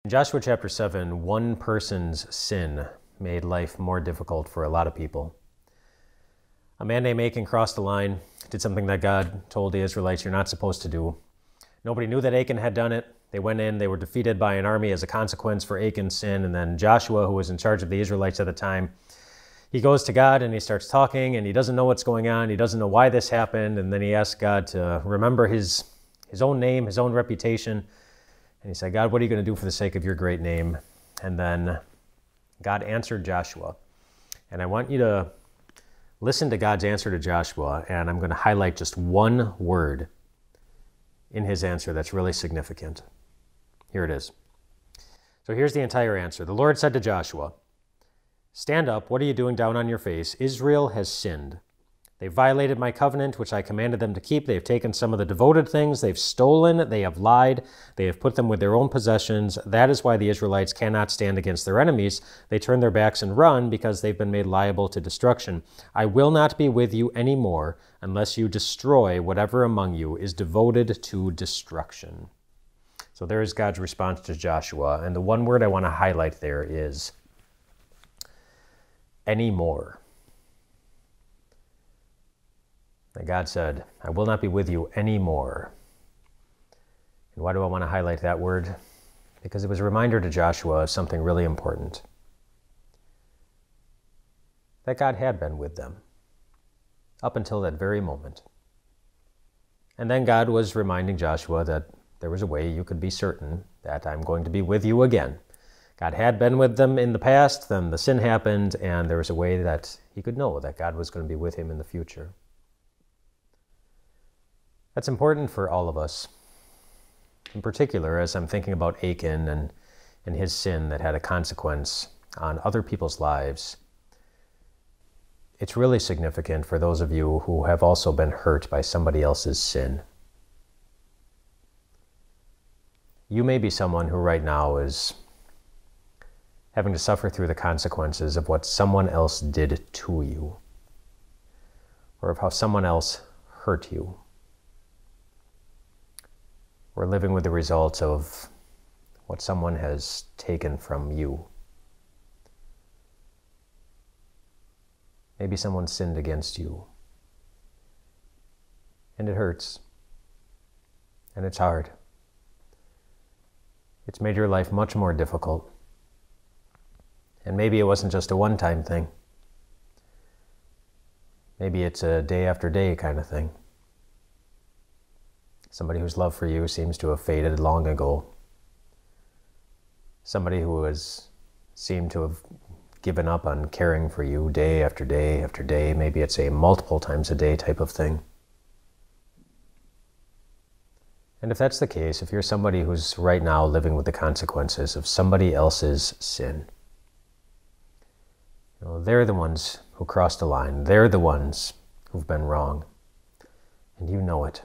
In Joshua chapter 7, one person's sin made life more difficult for a lot of people. A man named Achan crossed the line, did something that God told the Israelites you're not supposed to do. Nobody knew that Achan had done it. They went in, they were defeated by an army as a consequence for Achan's sin, and then Joshua, who was in charge of the Israelites at the time, he goes to God and he starts talking, and he doesn't know what's going on, he doesn't know why this happened, and then he asks God to remember his own name, his own reputation. And he said, God, what are you going to do for the sake of your great name? And then God answered Joshua. And I want you to listen to God's answer to Joshua, and I'm going to highlight just one word in his answer that's really significant. Here it is. So here's the entire answer. The Lord said to Joshua, "Stand up, what are you doing down on your face? Israel has sinned. They violated my covenant, which I commanded them to keep. They've taken some of the devoted things. They've stolen. They have lied. They have put them with their own possessions. That is why the Israelites cannot stand against their enemies. They turn their backs and run because they've been made liable to destruction. I will not be with you anymore unless you destroy whatever among you is devoted to destruction." So there is God's response to Joshua. And the one word I want to highlight there is anymore. And God said, I will not be with you anymore. And why do I want to highlight that word? Because it was a reminder to Joshua of something really important. That God had been with them up until that very moment. And then God was reminding Joshua that there was a way you could be certain that I'm going to be with you again. God had been with them in the past, then the sin happened, and there was a way that he could know that God was going to be with him in the future. That's important for all of us. In particular, as I'm thinking about Achan and his sin that had a consequence on other people's lives, it's really significant for those of you who have also been hurt by somebody else's sin. You may be someone who right now is having to suffer through the consequences of what someone else did to you, or of how someone else hurt you. We're living with the results of what someone has taken from you. Maybe someone sinned against you. And it hurts. And it's hard. It's made your life much more difficult. And maybe it wasn't just a one-time thing. Maybe it's a day after day kind of thing. Somebody whose love for you seems to have faded long ago. Somebody who has seemed to have given up on caring for you day after day after day. Maybe it's a multiple times a day type of thing. And if that's the case, if you're somebody who's right now living with the consequences of somebody else's sin, they're the ones who crossed the line. They're the ones who've been wrong. And you know it.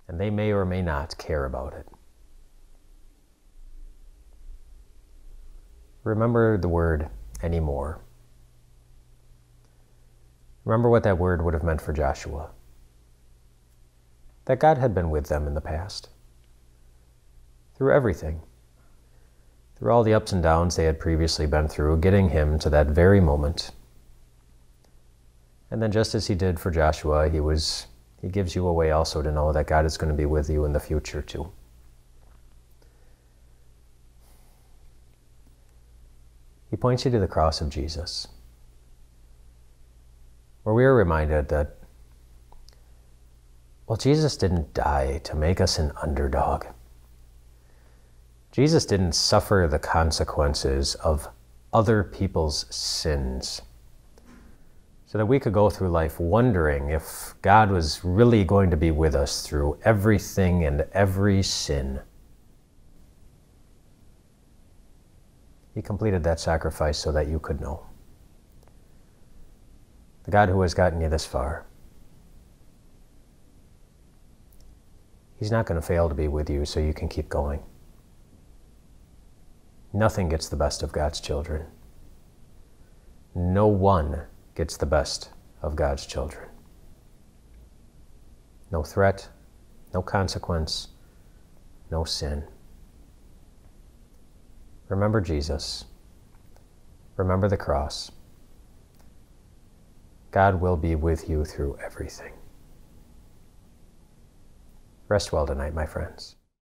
And they may or may not care about it. Remember the word anymore. Remember what that word would have meant for Joshua. That God had been with them in the past. Through everything. Through all the ups and downs they had previously been through, getting him to that very moment. And then just as he did for Joshua, he gives you a way also to know that God is going to be with you in the future too. He points you to the cross of Jesus, where we are reminded that, well, Jesus didn't die to make us an underdog. Jesus didn't suffer the consequences of other people's sins so that we could go through life wondering if God was really going to be with us through everything and every sin. He completed that sacrifice so that you could know. The God who has gotten you this far, He's not going to fail to be with you so you can keep going. Nothing gets the best of God's children. No one gets the best of God's children. No threat, no consequence, no sin. Remember Jesus. Remember the cross. God will be with you through everything. Rest well tonight, my friends.